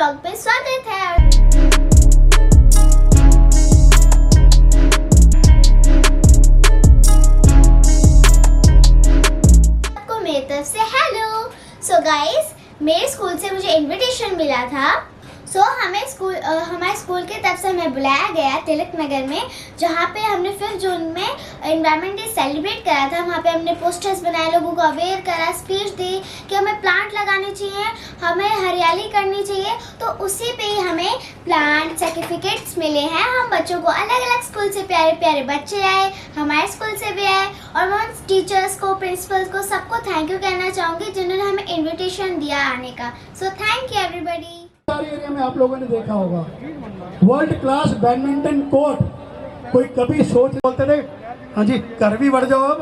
Blog पे स्वागत है। आपको मेरी तरफ से हेलो। सो गाइस, मेरे स्कूल से मुझे इनविटेशन मिला था। हमारे स्कूल की तरफ से हमें बुलाया गया तिलक नगर में, जहाँ पे हमने 5 जून में एनवायरनमेंट डे सेलिब्रेट करा था। वहाँ पे हमने पोस्टर्स बनाए, लोगों को अवेयर करा, स्पीच दी कि हमें प्लांट लगाने चाहिए, हमें हरियाली करनी चाहिए। तो उसी पे ही हमें प्लांट सर्टिफिकेट्स मिले हैं। हम बच्चों को अलग अलग स्कूल से प्यारे प्यारे बच्चे आए, हमारे स्कूल से भी आए, और मैं टीचर्स को, प्रिंसिपल्स को, सबको थैंक यू कहना चाहूँगी जिन्होंने हमें इन्विटेशन दिया आने का। So thank you everybody. सारे एरिया में आप लोगों ने देखा होगा वर्ल्ड क्लास बैडमिंटन कोर्ट। कोई कभी सोच बोलते थे हाँ जी कर भी बढ़ जाओ, अब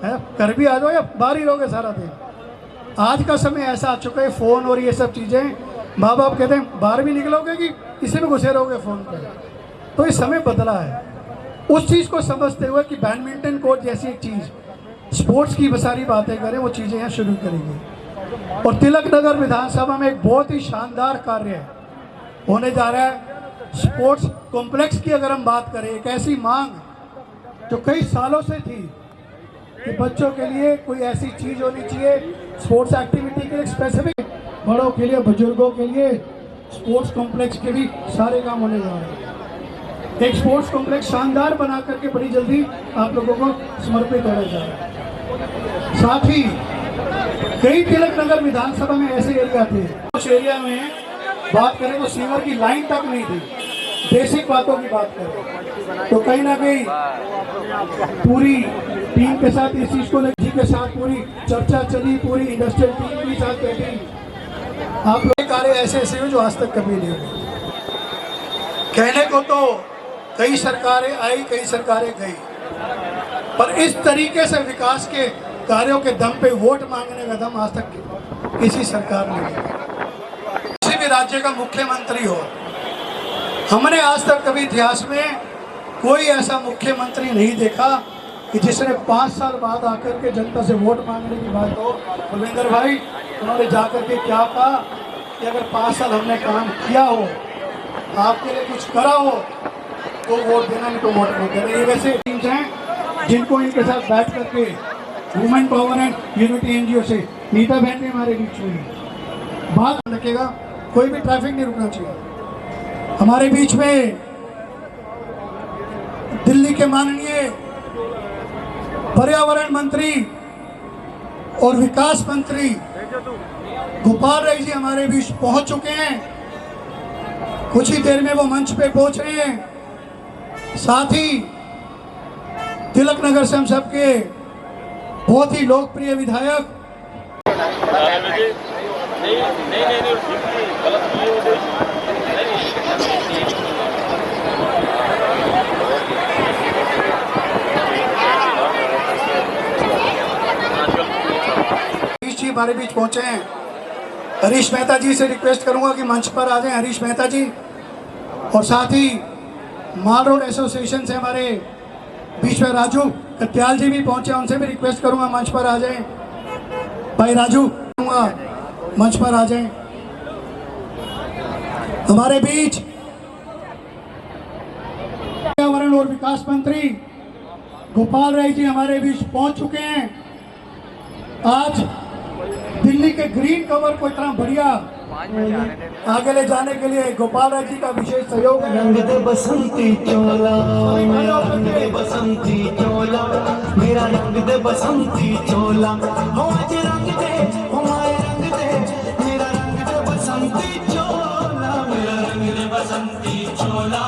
है कर भी आ जाओ या बाहर ही रहोगे सारा दिन। आज का समय ऐसा आ चुका है, फ़ोन और ये सब चीज़ें, माँ बाप कहते हैं बाहर भी निकलोगे कि इसी में घुसे रहोगे फ़ोन पर। तो ये समय बदला है। उस चीज़ को समझते हुए कि बैडमिंटन कोर्ट जैसी एक चीज़, स्पोर्ट्स की सारी बातें करें, वो चीज़ें यहाँ शुरू करेंगे। और तिलक नगर विधानसभा में एक बहुत ही शानदार कार्य होने जा रहा है। स्पोर्ट्स कॉम्प्लेक्स की अगर हम बात करें, एक ऐसी मांग जो कई सालों से थी कि बच्चों के लिए कोई ऐसी चीज़ होनी चाहिए, स्पोर्ट्स एक्टिविटी के लिए स्पेसिफिक, बड़ों के लिए, बुजुर्गों के लिए स्पोर्ट्स कॉम्प्लेक्स के भी सारे काम होने जा रहे हैं। एक स्पोर्ट्स कॉम्प्लेक्स शानदार बना करके बड़ी जल्दी आप लोगों को समर्पित होने जा रहा है। साथ ही कई तिलक नगर विधानसभा में ऐसे एरिया थे, उस एरिया में बात करें तो सीवर की लाइन तक नहीं थी। बेसिक बातों की बात करें तो कहीं ना कहीं पूरी टीम के साथ इस चीज को जी के साथ पूरी चर्चा चली, पूरी इंडस्ट्रियल टीम के साथ बैठी। आप लोग कार्य ऐसे ऐसे हो जो आज तक कभी नहीं हुए। कहने को तो कई सरकारें आई, कई सरकारें गई, पर इस तरीके से विकास के कार्यों के दम पे वोट मांगने का दम आज तक किसी सरकार ने नहीं। किसी भी राज्य का मुख्यमंत्री हो, हमने आज तक कभी इतिहास में कोई ऐसा मुख्यमंत्री नहीं देखा कि जिसने 5 साल बाद आकर के जनता से वोट मांगने की बात हो। भूपेंद्र भाई, उन्होंने जाकर के क्या कहा कि अगर 5 साल हमने काम किया हो, आपके लिए कुछ करा हो तो वोट देना, नहीं तो वोट नहीं देना। ये वैसे टीम्स हैं जिनको इनके साथ बैठ करके women power and unity NGO से नीता बहन भी हमारे बीच में बात रखेगा। कोई भी ट्रैफिक नहीं रुकना चाहिए। हमारे बीच में दिल्ली के माननीय पर्यावरण मंत्री और विकास मंत्री गोपाल राय जी हमारे बीच पहुंच चुके हैं। कुछ ही देर में वो मंच पे पहुंच रहे हैं। साथ ही तिलक नगर से हम सबके बहुत ही लोकप्रिय विधायक जी हमारे बीच पहुंचे हैं। हरीश मेहता जी से रिक्वेस्ट करूंगा कि मंच पर आ जाएं, हरीश मेहता जी। और साथ ही माल रोड एसोसिएशन से हमारे बीच में राजू कत्याल जी भी पहुंचे, उनसे भी रिक्वेस्ट करूंगा मंच पर आ जाएं। भाई राजू मंच पर आ जाएं। हमारे बीच पर्यावरण और विकास मंत्री गोपाल राय जी हमारे बीच पहुंच चुके हैं। आज दिल्ली के ग्रीन कवर को इतना बढ़िया आगे ले जाने के लिए गोपाल राय जी का विशेष सहयोग। रंग दे बसंती चोला, मेरा रंग दे बसंती चोला, मेरा रंग दे बसंती चोला, हो आज रंग दे, हो माए रंग दे, मेरा रंग दे बसंती चोला, मेरा रंग दे बसंती चोला।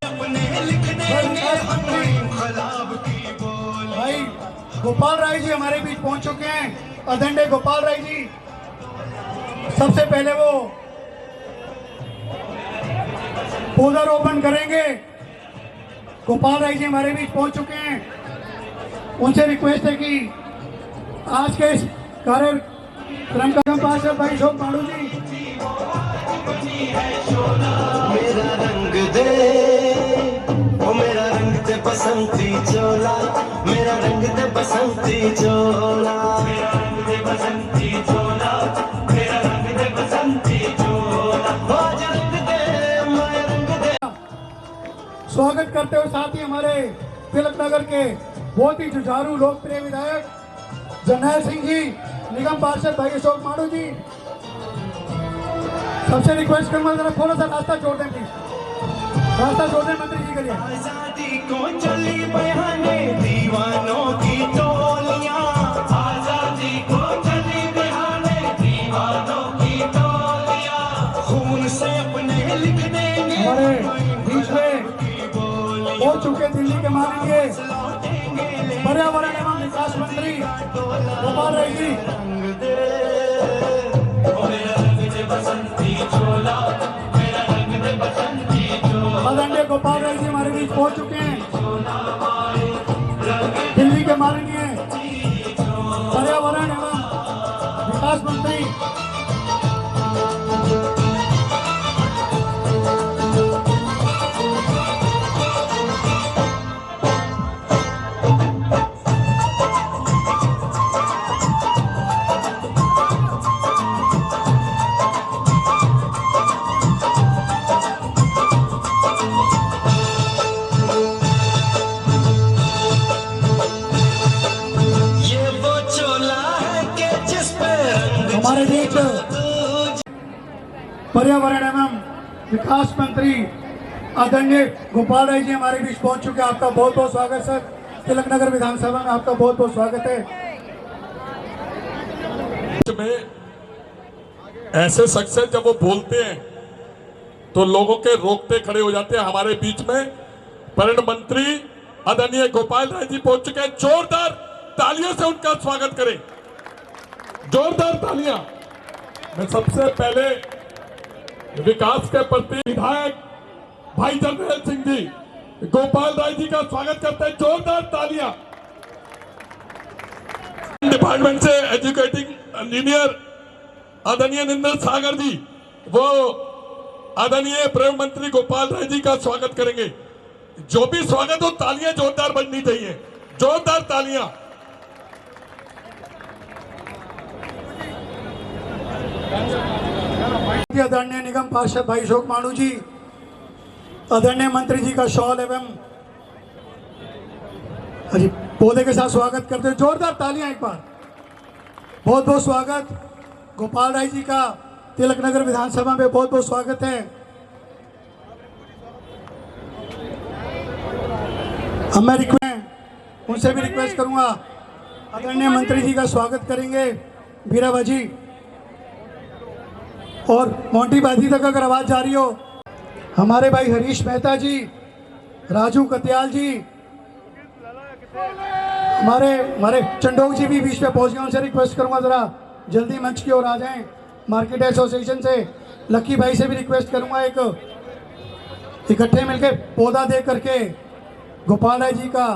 अपने लिख देंगे हम इंकलाब की बोल। भाई गोपाल राय जी हमारे बीच पहुंच चुके हैं। अधंडे गोपाल राय जी, सबसे पहले वो पौधारोपण करेंगे। गोपाल राय जी हमारे बीच पहुंच चुके हैं। उनसे रिक्वेस्ट है कि आज के इस कार्यक्रम का पार्षद भाई शोक माड़ू जी, मेरा रंग दे, ओ मेरा रंग दे बसंती चोला, मेरा रंग दे बसंती चोला, मेरा रंग दे बसंती चोला मेरा रंग दे बसंती चोला आज रंग दे मैं रंग दे। स्वागत करते हुए साथ ही हमारे तिलक नगर के बहुत ही जुझारू लोकप्रिय विधायक जरनैल सिंह जी, निगम पार्षद भाई अशोक माड़ू जी, सबसे रिक्वेस्ट करूंगा जरा थोड़ा सा रास्ता छोड़ दें प्लीज, रास्ता छोड़ दें मंत्री जी के लिए। आजादी को चली बयाने दीवानों की टोलियां, आजादी को चली बयाने दीवानों की टोलियां, खून से अपने लिख देंगे हमारे बीच में हो चुके दिल्ली के माननीय पर्यावरण एवं विकास मंत्री गोपाल राय जी, रंग दे ओ मेरा रंग दे बसंती चोला मेरा रंग दे बसंती चोला। आदरणीय गोपाल राय जी हमारे बीच पहुंच चुके हैं। दिल्ली के माननीय पर्यावरण एवं विकास मंत्री हमारे बीच पर्यावरण एवं विकास मंत्री आदरणीय गोपाल राय जी हमारे बीच पहुंच चुके हैं। आपका बहुत बहुत स्वागत सर, तिलक नगर विधानसभा में आपका बहुत बहुत स्वागत है। में ऐसे शख्स हैं जब वो बोलते हैं तो लोगों के रोकते खड़े हो जाते हैं। हमारे बीच में पर्यटन मंत्री आदरणीय गोपाल राय जी पहुंच चुके हैं। जोरदार तालियों से उनका स्वागत करें, जोरदार तालियां। मैं सबसे पहले विकास के प्रति विधायक भाई जरनैल सिंह जी गोपाल राय जी का स्वागत करते हैं, जोरदार तालियां। डिपार्टमेंट से एजुकेटिंग इंजीनियर आदरणीय निंदर सागर जी, वो आदरणीय पर्यटन मंत्री गोपाल राय जी का स्वागत करेंगे। जो भी स्वागत हो तालियां जोरदार बजनी चाहिए, जोरदार तालियां। आदरणीय निगम पार्षद भाई अशोक माड़ू जी, आदरणीय मंत्री जी का शॉल एवं पौधे के साथ स्वागत करते हैं, जोरदार तालियां एक बार। बहुत बहुत स्वागत गोपाल राय जी का तिलक नगर विधानसभा में बहुत बहुत स्वागत है। अब मैं उनसे भी रिक्वेस्ट करूंगा, आदरणीय मंत्री जी का स्वागत करेंगे बीराबा जी, और मोंटी बाजी तक अगर आवाज जा रही हो, हमारे भाई हरीश मेहता जी, राजू कत्याल जी, हमारे चंडोक जी भी बीच में पहुंच गए। उनसे रिक्वेस्ट करूंगा जरा जल्दी मंच की ओर आ जाएं। मार्केट एसोसिएशन से लक्की भाई से भी रिक्वेस्ट करूंगा, एक इकट्ठे मिलकर पौधा दे करके गोपाल राय जी का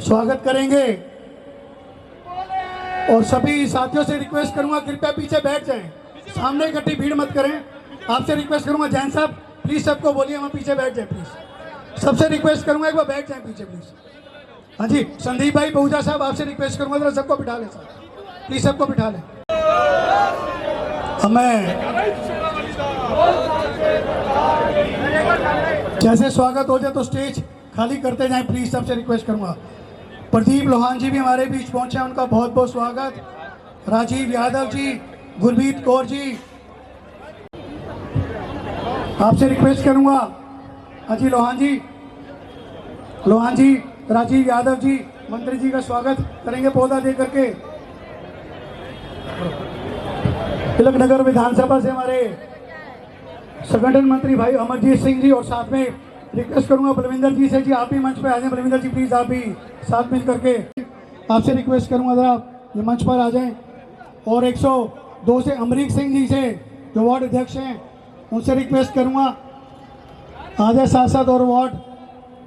स्वागत करेंगे। और सभी साथियों से रिक्वेस्ट करूंगा कृपया पीछे बैठ जाएं, सामने इकट्ठी भीड़ मत करें। आपसे रिक्वेस्ट करूंगा जैन साहब प्लीज सबको बोलिए वहाँ पीछे बैठ जाए प्लीज। सबसे रिक्वेस्ट करूंगा एक बार बैठ जाए पीछे प्लीज। हाँ जी संदीप भाई बहुजा साहब, आपसे रिक्वेस्ट करूंगा जरा सबको बिठा लें साहब, प्लीज सबको बिठा लें। मैं जैसे स्वागत हो जाए तो स्टेज खाली करते जाएं प्लीज, सबसे रिक्वेस्ट करूंगा। प्रदीप लोहान जी भी हमारे बीच पहुंचे हैं, उनका बहुत बहुत स्वागत। राजीव यादव जी, गुरमीत कौर जी, आपसे रिक्वेस्ट करूंगा। हाँ जी लोहान जी, राजीव यादव जी, मंत्री जी का स्वागत करेंगे पौधा दे करके। तिलक नगर विधानसभा से हमारे संगठन मंत्री भाई अमरजीत सिंह जी, और साथ में रिक्वेस्ट करूंगा बलविंदर जी से, जी आप भी मंच पर आ जाएं। बलविंदर जी प्लीज आप भी साथ मिल करके, आपसे रिक्वेस्ट करूंगा जरा ये मंच पर आ जाएं। और 102 से अमरीक सिंह जी से जो वार्ड अध्यक्ष हैं, उनसे रिक्वेस्ट करूंगा आ जाए साथ साथ। और वार्ड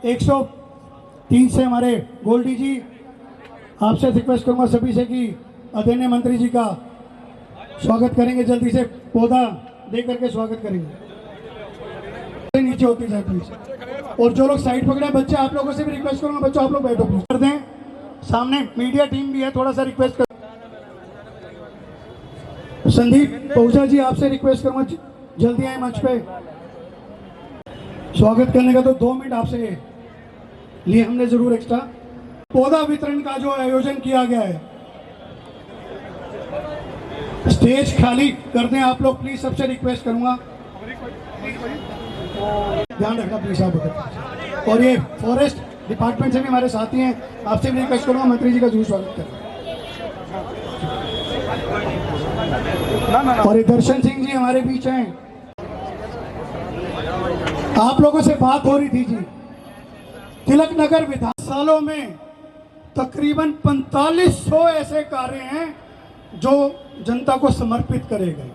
103 से हमारे गोल्डी जी, आपसे रिक्वेस्ट करूंगा सभी से कि आदरणीय मंत्री जी का स्वागत करेंगे, जल्दी से पौधा दे करके स्वागत करेंगे। नीचे होती जाए प्लीज। और जो लोग साइड पकड़े बच्चे, आप लोगों से भी रिक्वेस्ट करूंगा बच्चों आप लोग बैठो प्लीज, कर दें। सामने मीडिया टीम भी है, थोड़ा सा रिक्वेस्ट कर। संदीप पहुंचा जी, आपसे रिक्वेस्ट करूंगा जल्दी आए मंच पे। स्वागत करने का तो 2 मिनट आपसे लिए हमने जरूर एक्स्ट्रा। पौधा वितरण का जो आयोजन किया गया है, स्टेज खाली कर दें आप लोग प्लीज, सबसे रिक्वेस्ट करूंगा, ध्यान रखना प्लीज आप। और ये फॉरेस्ट डिपार्टमेंट से भी हमारे साथी हैं, आपसे भी रिक्वेस्ट करूंगा मंत्री जी का जरूर स्वागत करें। और ये दर्शन सिंह जी हमारे बीच हैं। आप लोगों से बात हो रही थी जी, तिलक नगर विधान सालों में तकरीबन 4500 ऐसे कार्य हैं जो जनता को समर्पित करे गए।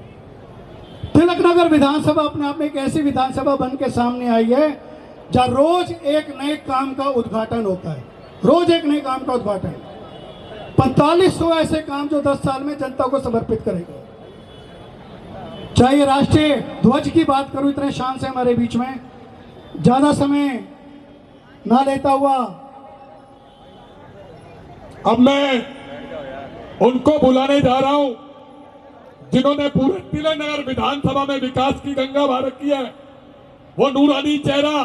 तिलक नगर विधानसभा अपने आप में एक ऐसी विधानसभा बन के सामने आई है जहाँ रोज एक नए काम का उद्घाटन होता है, रोज एक नए काम का उद्घाटन। 4500 ऐसे काम जो 10 साल में जनता को समर्पित करेंगे। चाहे राष्ट्रीय ध्वज की बात करूं, इतने शान से हमारे बीच में, ज्यादा समय ना लेता हुआ अब मैं उनको बुलाने जा रहा हूं जिन्होंने पूरे तिलक नगर विधानसभा में विकास की गंगा बहा रखी है। वो नूरानी चेहरा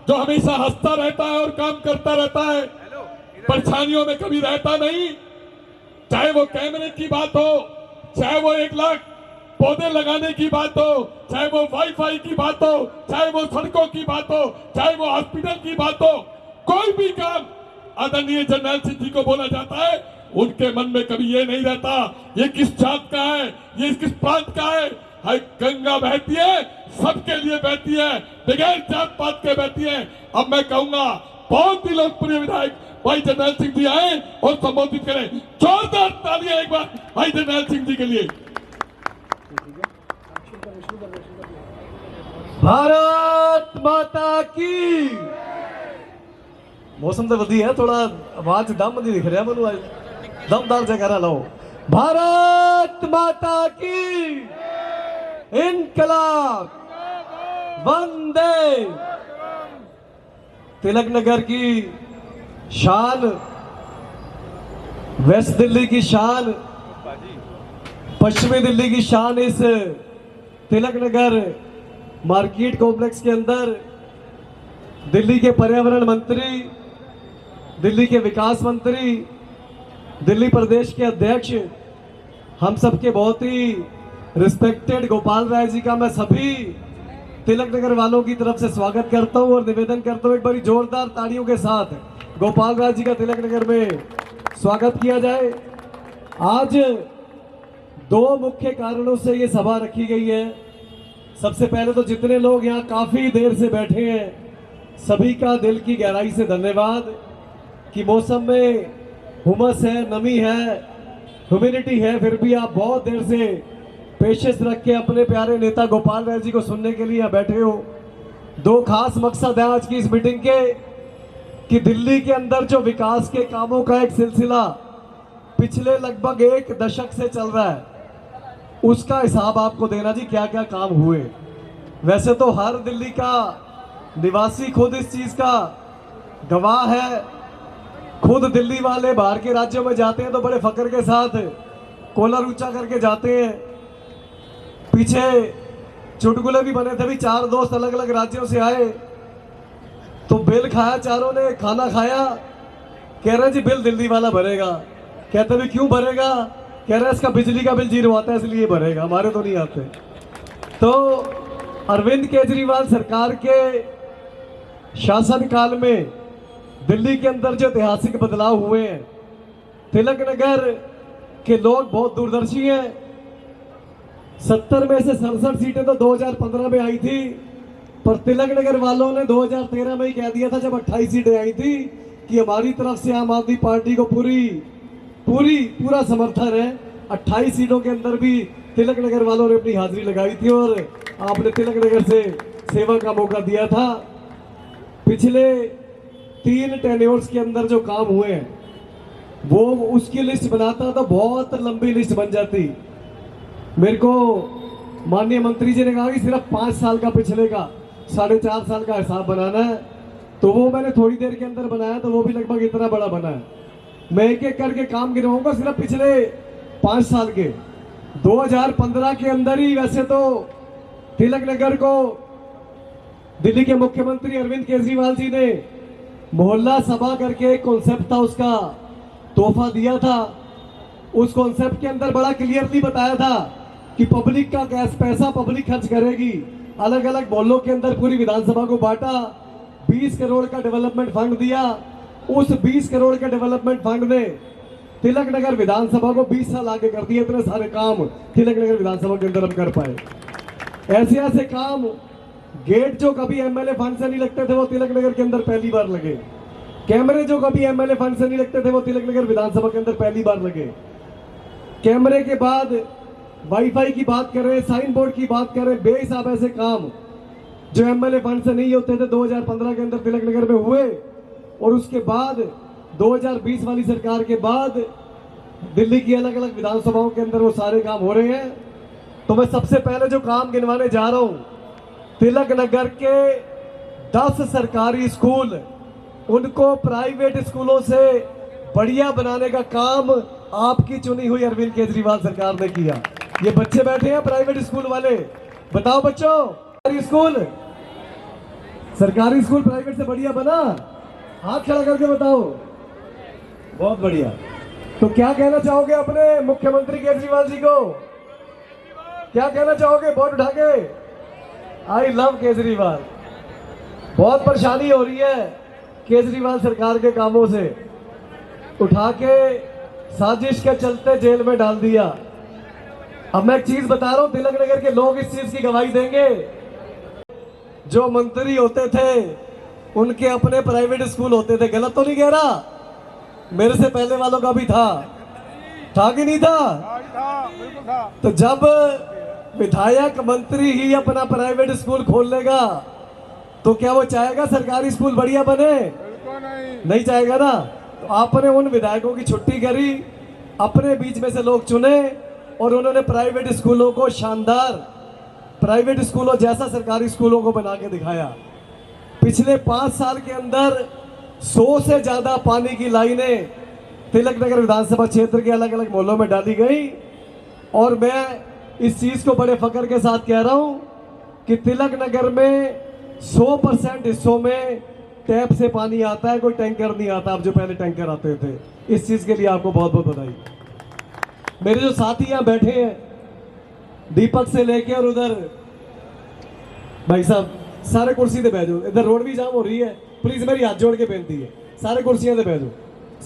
जो हमेशा हंसता रहता है और काम करता रहता है, परेशानियों में कभी रहता नहीं। चाहे वो कैमरे की बात हो, चाहे वो 1 लाख पौधे लगाने की बात हो, चाहे वो वाईफाई की बात हो, चाहे वो सड़कों की बात हो, चाहे वो हॉस्पिटल की बात हो, कोई भी काम आदरणीय जर्नैल सिंह जी को बोला जाता है, उनके मन में कभी ये नहीं रहता ये किस जात का है, ये किस प्रांत का है। हाय गंगा बहती है, सबके लिए बहती है, बगैर जात पात के बहती है। अब मैं कहूंगा बहुत ही लोकप्रिय विधायक भाई जर्नैल सिंह जी आए और संबोधित करें। जोरदार तालियां एक बार भाई जर्नैल सिंह जी के लिए। भारत माता की। मौसम तो वधिया है, थोड़ा आवाज दम नहीं दिख रहा मनु, आज दमदार जगह लाओ। भारत माता की इनकलाब वंदे। तिलक नगर की शान, वेस्ट दिल्ली की शान, पश्चिमी दिल्ली की शान इस तिलक नगर मार्केट कॉम्प्लेक्स के अंदर दिल्ली के पर्यावरण मंत्री, दिल्ली के विकास मंत्री, दिल्ली प्रदेश के अध्यक्ष, हम सबके बहुत ही रिस्पेक्टेड गोपाल राय जी का मैं सभी तिलक नगर वालों की तरफ से स्वागत करता हूं और निवेदन करता हूं एक बारी जोरदार तालियों के साथ गोपाल राय जी का तिलक नगर में स्वागत किया जाए। आज 2 मुख्य कारणों से ये सभा रखी गई है। सबसे पहले तो जितने लोग यहाँ काफी देर से बैठे हैं, सभी का दिल की गहराई से धन्यवाद कि मौसम में हुमस है, नमी है, ह्यूमिडिटी है, फिर भी आप बहुत देर से पेशेंस रख के अपने प्यारे नेता गोपाल राय जी को सुनने के लिए यहाँ बैठे हो। 2 खास मकसद है आज की इस मीटिंग के कि दिल्ली के अंदर जो विकास के कामों का एक सिलसिला पिछले लगभग 1 दशक से चल रहा है, उसका हिसाब आपको देना जी, क्या क्या काम हुए। वैसे तो हर दिल्ली का निवासी खुद इस चीज का गवाह है। खुद दिल्ली वाले बाहर के राज्यों में जाते हैं तो बड़े फक्र के साथ कॉलर ऊंचा करके जाते हैं। पीछे चुटकुले भी बने थे, भी 4 दोस्त अलग अलग राज्यों से आए तो बिल खाया, चारों ने खाना खाया, कह रहे जी बिल दिल्ली वाला भरेगा। कहते भी क्यों भरेगा? कह रहे इसका बिजली का बिल 0 आता है इसलिए भरेगा, हमारे तो नहीं आते। तो अरविंद केजरीवाल सरकार के शासनकाल में दिल्ली के अंदर जो ऐतिहासिक बदलाव हुए हैं, तिलक नगर के लोग बहुत दूरदर्शी हैं। 70 में से 67 सीटें तो 2015 में आई थी, पर तिलक नगर वालों ने 2013 में ही कह दिया था जब 28 सीटें आई थी कि हमारी तरफ से आम आदमी पार्टी को पूरा समर्थन है। 28 सीटों के अंदर भी तिलक नगर वालों ने अपनी हाजिरी लगाई थी और आपने तिलक नगर से सेवा का मौका दिया था। पिछले 3 टेन्योर्स के अंदर जो काम हुए हैं वो उसकी लिस्ट बनाता तो बहुत लंबी लिस्ट बन जाती। मेरे को माननीय मंत्री जी ने कहा कि सिर्फ 5 साल का पिछले का 4.5 साल का हिसाब बनाना है, तो वो मैंने थोड़ी देर के अंदर बनाया, तो वो भी लगभग इतना बड़ा बना है। मैं एक एक करके काम गिनवाऊंगा सिर्फ पिछले 5 साल के, 2015 के अंदर ही वैसे तो तिलक नगर को दिल्ली के मुख्यमंत्री अरविंद केजरीवाल जी ने मोहल्ला सभा करके एक कॉन्सेप्ट था, उसका तोहफा दिया था। उस कॉन्सेप्ट के अंदर बड़ा क्लियरली बताया था कि पब्लिक का पैसा पब्लिक खर्च करेगी। अलग अलग मोहल्लों के अंदर पूरी विधानसभा को बांटा, 20 करोड़ का डेवलपमेंट फंड दिया। उस 20 करोड़ के डेवलपमेंट फंड ने तिलक नगर विधानसभा को 20 साल आगे कर दिए। इतने सारे काम तिलक नगर विधानसभा के अंदर हम कर पाए। ऐसे ऐसे काम, गेट जो कभी एमएलए फंड से नहीं लगते थे वो तिलक नगर के अंदर पहली बार लगे। कैमरे जो कभी एमएलए फंड से नहीं लगते थे वो तिलक नगर विधानसभा के अंदर पहली बार लगे। कैमरे के बाद वाईफाई की बात करें, साइन बोर्ड की बात करें, बेहिसाब ऐसे काम जो एमएलए फंड से नहीं होते थे 2015 के अंदर तिलक नगर में हुए। और उसके बाद 2020 वाली सरकार के बाद दिल्ली की अलग अलग विधानसभाओं के अंदर वो सारे काम हो रहे हैं। तो मैं सबसे पहले जो काम गिनवाने जा रहा हूं, तिलक नगर के 10 सरकारी स्कूल, उनको प्राइवेट स्कूलों से बढ़िया बनाने का काम आपकी चुनी हुई अरविंद केजरीवाल सरकार ने किया। ये बच्चे बैठे हैं प्राइवेट स्कूल वाले, बताओ बच्चों, सरकारी स्कूल प्राइवेट से बढ़िया बना? हाथ खड़ा करके बताओ। बहुत बढ़िया। तो क्या कहना चाहोगे अपने मुख्यमंत्री केजरीवाल जी को? क्या कहना चाहोगे वोट उठा के? I love Kejriwal. बहुत परेशानी हो रही है केजरीवाल सरकार के कामों से, उठा के साजिश के चलते जेल में डाल दिया। अब मैं एक चीज बता रहा हूं, तिलक नगर के लोग इस चीज की गवाही देंगे। जो मंत्री होते थे उनके अपने प्राइवेट स्कूल होते थे। गलत तो नहीं कह रहा? मेरे से पहले वालों का भी था कि नहीं था? तो जब विधायक मंत्री ही अपना प्राइवेट स्कूल खोल लेगा तो क्या वो चाहेगा सरकारी स्कूल बढ़िया बने? नहीं चाहेगा ना। तो आपने उन विधायकों की छुट्टी करी, अपने बीच में से लोग चुने और उन्होंने प्राइवेट स्कूलों को शानदार, प्राइवेट स्कूलों जैसा सरकारी स्कूलों को बना के दिखाया। पिछले 5 साल के अंदर 100 से ज्यादा पानी की लाइनें तिलक नगर विधानसभा क्षेत्र के अलग अलग मोहल्लों में डाली गई। और मैं इस चीज को बड़े फख्र के साथ कह रहा हूं कि तिलक नगर में 100% हिस्सों में टैप से पानी आता है, कोई टैंकर नहीं आता। अब जो पहले टैंकर आते थे, इस चीज के लिए आपको बहुत बहुत बधाई। मेरे जो साथी यहाँ बैठे हैं, दीपक से लेके और उधर भाई साहब, सारे कुर्सी पे बैठो। इधर रोड भी जाम हो रही है, प्लीज मेरी हाथ जोड़ के बेनती है, सारे कुर्सियां पे बैठो।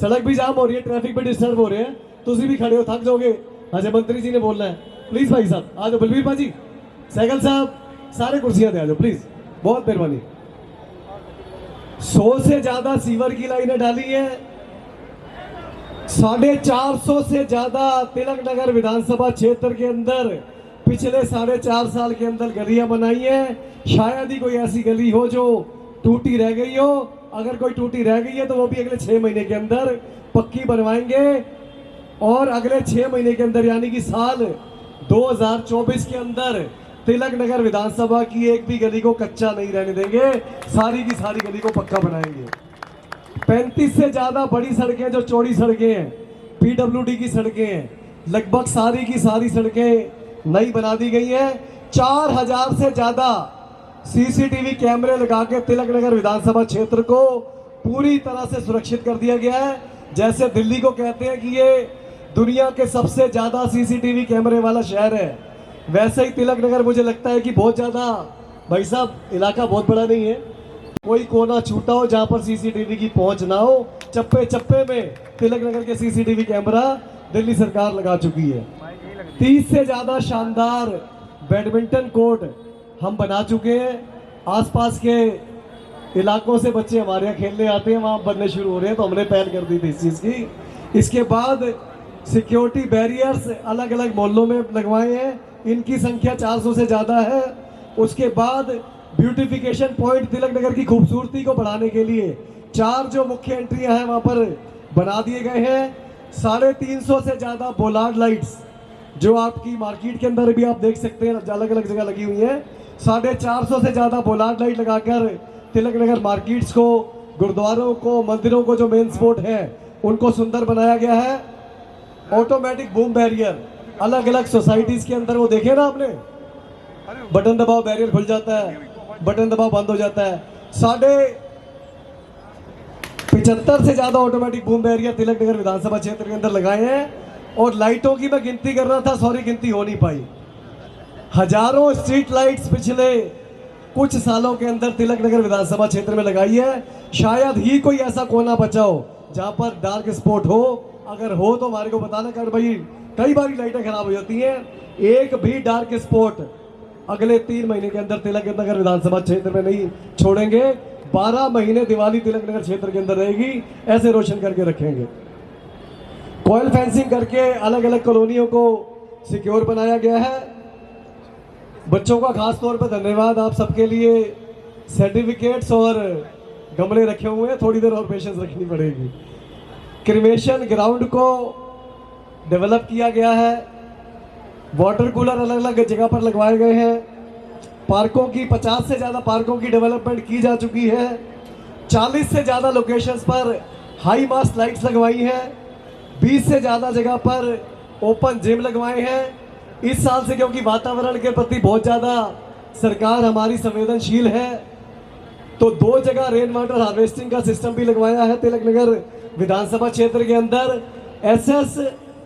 सड़क भी जाम हो रही है, ट्रैफिक भी डिस्टर्ब हो रहे हैं, तुम भी खड़े हो, थक जाओगे। अच्छा, मंत्री जी ने बोलना है, प्लीज भाई साहब आ जाओ। बलबीर भाजी, सैगल साहब, सारे कुर्सियां पे आ जाओ प्लीज, बहुत मेहरबानी। 100 से ज्यादा सीवर की लाइनें डाली है, 450 से ज्यादा तिलक नगर विधानसभा क्षेत्र के अंदर पिछले 4.5 साल के अंदर गलियां बनाई हैं। शायद ही कोई ऐसी गली हो जो टूटी रह गई हो। अगर कोई टूटी रह गई है तो वो भी अगले 6 महीने के अंदर पक्की बनवाएंगे। और अगले 6 महीने के अंदर यानी कि साल 2024 के अंदर तिलक नगर विधानसभा की एक भी गली को कच्चा नहीं रहने देंगे, सारी की सारी गली को पक्का बनाएंगे। 35 से ज्यादा बड़ी सड़कें जो चौड़ी सड़कें हैं, पीडब्ल्यूडी की सड़कें हैं, लगभग सारी की सारी सड़कें नई बना दी गई हैं। 4000 से ज्यादा सीसीटीवी कैमरे लगा के तिलक नगर विधानसभा क्षेत्र को पूरी तरह से सुरक्षित कर दिया गया है। जैसे दिल्ली को कहते हैं कि ये दुनिया के सबसे ज्यादा सीसीटीवी कैमरे वाला शहर है, वैसे ही तिलक नगर मुझे लगता है कि बहुत ज्यादा, भाई साहब इलाका बहुत बड़ा नहीं है, कोई कोना छूटा हो जहां पर सीसीटीवी की पहुंच ना हो। चप्पे चप्पे में तिलक नगर के सीसीटीवी कैमरा दिल्ली सरकार लगा चुकी है। 30 से ज्यादा शानदार बैडमिंटन कोर्ट हम बना चुके हैं। आसपास के इलाकों से बच्चे हमारे यहाँ खेलने आते हैं, वहाँ बनने शुरू हो रहे हैं, तो हमने पहल कर दी थी इस चीज़ की। इसके बाद सिक्योरिटी बैरियर्स अलग अलग मोहल्लों में लगवाए हैं, इनकी संख्या 400 से ज़्यादा है। उसके बाद ब्यूटिफिकेशन पॉइंट तिलक नगर की खूबसूरती को बढ़ाने के लिए 4 जो मुख्य एंट्रियां हैं वहाँ पर बना दिए गए हैं। 350 से ज़्यादा बोलार्ड लाइट्स जो आपकी मार्केट के अंदर भी आप देख सकते हैं, अलग अलग जगह लगी हुई है। 450 से ज़्यादा बोलार्ड लाइट लगाकर तिलक नगर मार्केट्स को, गुरुद्वारों को, मंदिरों को जो मेन स्पॉट है उनको सुंदर बनाया गया है। ऑटोमेटिक बूम बैरियर अलग अलग सोसाइटीज के अंदर वो देखे ना आपने, बटन दबाओ बैरियर खुल जाता है, बटन दबाओ बंद हो जाता है। 75 से ज्यादा automatic boom barrier Tilak Nagar विधानसभा क्षेत्र के अंदर लगाए हैं। और लाइटों की मैं गिनती कर रहा था, सॉरी गिनती हो नहीं पाई। हजारों स्ट्रीट लाइट्स पिछले कुछ सालों के अंदर तिलक नगर विधानसभा क्षेत्र में लगाई है। शायद ही कोई ऐसा कोना बचा हो जहां पर डार्क स्पॉट हो। अगर हो तो हमारे को बताना कर भाई, कई बार लाइटें खराब हो जाती हैं। एक भी डार्क स्पॉट अगले 3 महीने के अंदर तिलक नगर विधानसभा क्षेत्र में नहीं छोड़ेंगे। 12 महीने दिवाली तिलक नगर क्षेत्र के अंदर रहेगी, ऐसे रोशन करके रखेंगे। कॉइल फेंसिंग करके अलग अलग कॉलोनियों को सिक्योर बनाया गया है। बच्चों का खास तौर पर धन्यवाद, आप सबके लिए सर्टिफिकेट्स और गमले रखे हुए हैं, थोड़ी देर और पेशेंस रखनी पड़ेगी। क्रिमेशन ग्राउंड को डेवलप किया गया है। वाटर कूलर अलग अलग जगह पर लगवाए गए हैं। पार्कों की 50 से ज़्यादा पार्कों की डेवलपमेंट की जा चुकी है। 40 से ज़्यादा लोकेशंस पर हाई मास्ट लाइट्स लगवाई हैं। 20 से ज़्यादा जगह पर ओपन जिम लगवाए हैं। इस साल से क्योंकि वातावरण के प्रति बहुत ज़्यादा सरकार हमारी संवेदनशील है, तो 2 जगह रेन वाटर हार्वेस्टिंग का सिस्टम भी लगवाया है तिलक नगर विधानसभा क्षेत्र के अंदर। एसएस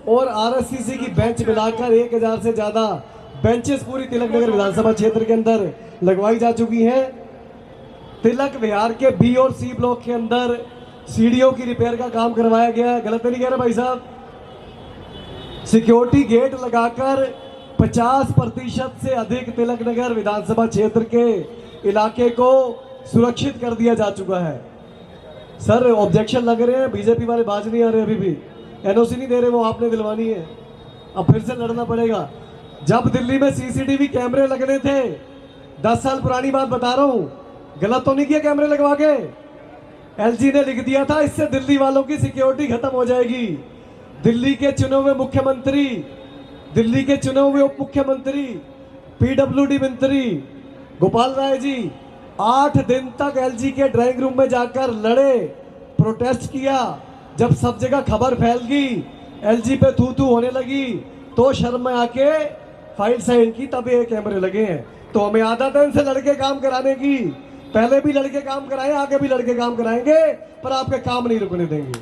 और आरएससीसी की बेंच मिलाकर 1000 से ज़्यादा बेंचेस पूरी तिलक नगर विधानसभा क्षेत्र के अंदर लगवाई जा चुकी हैं। तिलक विहार के बी और सी ब्लॉक के अंदर सीढ़ियों की रिपेयर का काम करवाया गया है। गलत नहीं कह रहे भाई साहब? सिक्योरिटी गेट लगाकर 50% से अधिक तिलक नगर विधानसभा क्षेत्र के इलाके को सुरक्षित कर दिया जा चुका है। सर ऑब्जेक्शन लग रहे हैं, बीजेपी वाले बाज नहीं आ रहे, अभी भी एनओसी नहीं दे रहे, वो आपने दिलवानी है। अब फिर से लड़ना पड़ेगा। जब दिल्ली में सीसीटीवी कैमरे लगने थे, 10 साल पुरानी बात बता रहा हूं, गलत तो नहीं किया कैमरे लगवा के? एलजी ने लिख दिया था इससे दिल्ली वालों की सिक्योरिटी खत्म हो जाएगी। दिल्ली के चुने हुए मुख्यमंत्री, दिल्ली के चुने हुए उप मुख्यमंत्री, पीडब्ल्यूडी मंत्री गोपाल राय जी 8 दिन तक एलजी के ड्राइंग रूम में जाकर लड़े, प्रोटेस्ट किया। जब सब जगह खबर फैल गई, एलजी पे थू थू होने लगी, तो शर्म में आके फाइल साइन की, तब ये कैमरे लगे हैं। तो हमें आदत है इनसे लड़के काम कराने की। पहले भी लड़के काम कराए, आगे भी लड़के काम कराएंगे, पर आपके काम नहीं रुकने देंगे।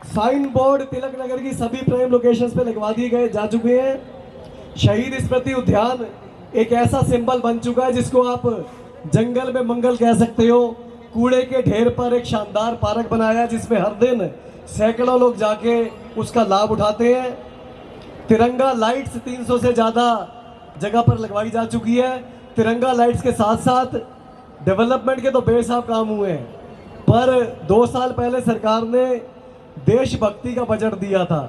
साइन बोर्ड तिलक नगर की सभी प्राइम लोकेशंस पे लगवा दिए गए जा चुके हैं। शहीद स्मृति उद्यान एक ऐसा सिंबल बन चुका है जिसको आप जंगल में मंगल कह सकते हो। कूड़े के ढेर पर एक शानदार पार्क बनाया जिसमें हर दिन सैकड़ों लोग जाके उसका लाभ उठाते हैं। तिरंगा लाइट्स 300 से ज़्यादा जगह पर लगवाई जा चुकी है। तिरंगा लाइट्स के साथ साथ डेवलपमेंट के तो बेसाब काम हुए हैं, पर 2 साल पहले सरकार ने देशभक्ति का बजट दिया था,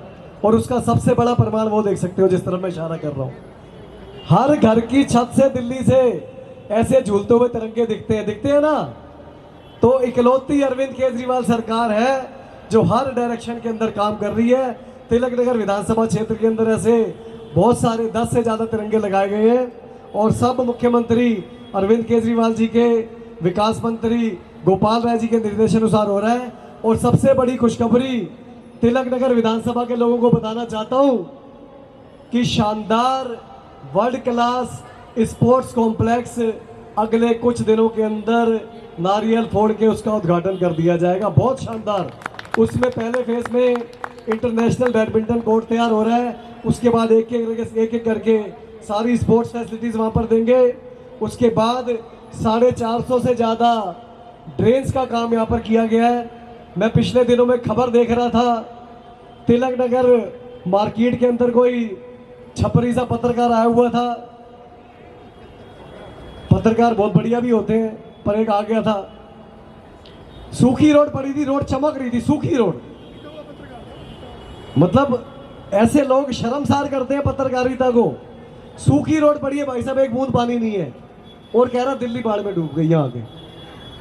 और उसका सबसे बड़ा प्रमाण वो देख सकते हो जिस तरफ मैं इशारा कर रहा हूँ। हर घर की छत से दिल्ली से ऐसे झूलते हुए तिरंगे दिखते हैं ना। तो इकलौती अरविंद केजरीवाल सरकार है जो हर डायरेक्शन के अंदर काम कर रही है। तिलक नगर विधानसभा क्षेत्र के अंदर ऐसे बहुत सारे 10 से ज़्यादा तिरंगे लगाए गए हैं, और सब मुख्यमंत्री अरविंद केजरीवाल जी के, विकास मंत्री गोपाल राय जी के निर्देशानुसार हो रहा है। और सबसे बड़ी खुशखबरी तिलक नगर विधानसभा के लोगों को बताना चाहता हूं कि शानदार वर्ल्ड क्लास स्पोर्ट्स कॉम्प्लेक्स अगले कुछ दिनों के अंदर नारियल फोड़ के उसका उद्घाटन कर दिया जाएगा। बहुत शानदार। उसमें पहले फेज में इंटरनेशनल बैडमिंटन कोर्ट तैयार हो रहा है, उसके बाद एक एक करके सारी स्पोर्ट्स फैसिलिटीज वहां पर देंगे। उसके बाद 450 से ज़्यादा ड्रेन्स का काम यहाँ पर किया गया है। मैं पिछले दिनों में खबर देख रहा था, तिलक नगर मार्केट के अंदर कोई छपरी सा पत्रकार आया हुआ था। पत्रकार बहुत बढ़िया भी होते हैं, पर एक आ गया था, सूखी रोड पड़ी थी, रोड चमक रही थी, सूखी रोड। मतलब ऐसे लोग शर्मसार करते हैं पत्रकारिता को। सूखी रोड पड़ी है भाई साहब, एक बूंद पानी नहीं है, और कह रहा दिल्ली बाढ़ में डूब गई यहाँ आके।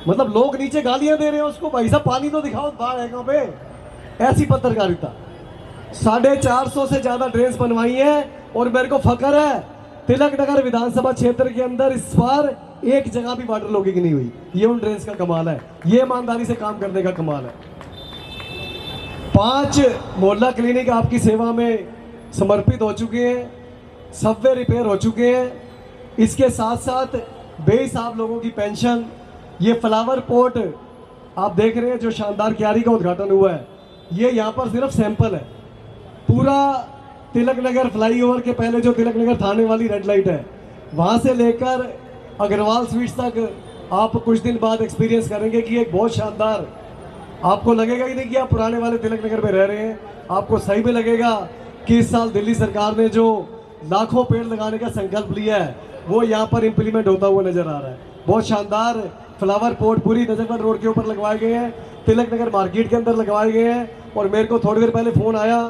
मतलब लोग नीचे गालियां दे रहे हैं उसको, भाई साहब पानी तो दिखाओ, बाढ़ है कहाँ पे। ऐसी पत्रकारिता। 450 से ज्यादा ड्रेन्स बनवाई है, और मेरे को फख्र है तिलक नगर विधानसभा क्षेत्र के अंदर इस बार एक जगह भी वाटर लॉगिंग नहीं हुई। ये उन ड्रेन्स का कमाल है, ये ईमानदारी से काम करने का कमाल है। 5 मोहल्ला क्लिनिक आपकी सेवा में समर्पित हो चुके हैं, सबवे रिपेयर हो चुके हैं। इसके साथ साथ बेहिसाब लोगों की पेंशन, ये फ्लावर पोर्ट आप देख रहे हैं जो शानदार क्यारी का उद्घाटन हुआ है, ये यहाँ पर सिर्फ सैंपल है। पूरा तिलक नगर फ्लाईओवर के पहले जो तिलक नगर थाने वाली रेड लाइट है, वहाँ से लेकर अग्रवाल स्वीट्स तक आप कुछ दिन बाद एक्सपीरियंस करेंगे कि एक बहुत शानदार, आपको लगेगा ही नहीं कि आप पुराने वाले तिलक नगर में रह रहे हैं। आपको सही में लगेगा कि इस साल दिल्ली सरकार ने जो लाखों पेड़ लगाने का संकल्प लिया है वो यहाँ पर इम्प्लीमेंट होता हुआ नजर आ रहा है। बहुत शानदार फ्लावर पोर्ट पूरी नजफगढ़ रोड के ऊपर लगवाए गए हैं, तिलक नगर मार्केट के अंदर लगवाए गए हैं। और मेरे को थोड़ी देर पहले फ़ोन आया,